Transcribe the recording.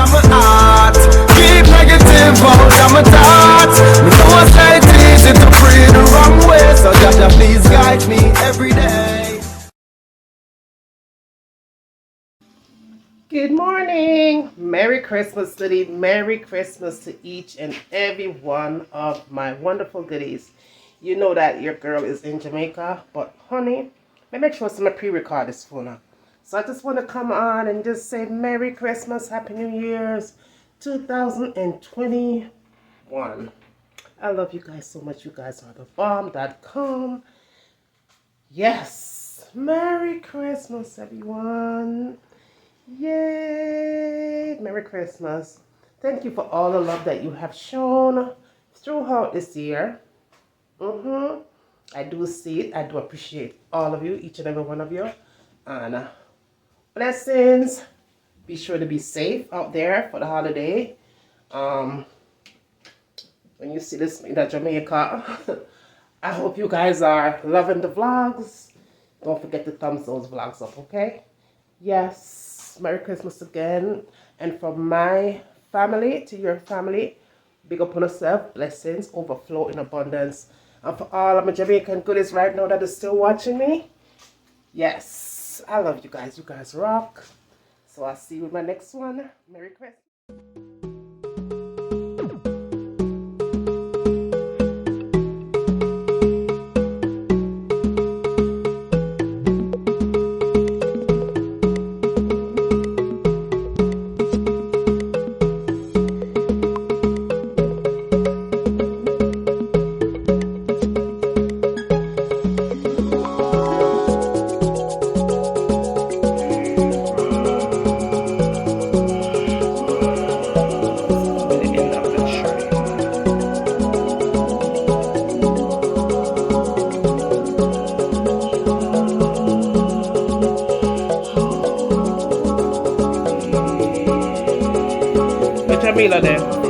of my heart. Keep negative out of my thoughts. Me know I say it's easy to pray the wrong way, so Jaja please guide me every day. Good morning. Merry Christmas, Liddy. Merry Christmas to each and every one of my wonderful goodies. You know that your girl is in Jamaica, but honey, let me make sure some pre-record this phone. So I just want to come on and just say Merry Christmas, Happy New Year's 2021. I love you guys so much. You guys are the bomb.com. Yes. Merry Christmas, everyone. Yay! Merry Christmas. Thank you for all the love that you have shown throughout this year. I do see it. I do appreciate all of you, each and every one of you. And blessings. Be sure to be safe out there for the holiday. When you see this in Jamaica, I hope you guys are loving the vlogs. Don't forget to thumbs those vlogs up, okay? Yes. Merry Christmas again. And from my family to your family, big up on yourself. Blessings, overflow in abundance. And for all of my Jamaican goodies right now that is still watching me, yes, I love you guys. You guys rock. So I'll see you in my next one. Merry Christmas. Jamila there.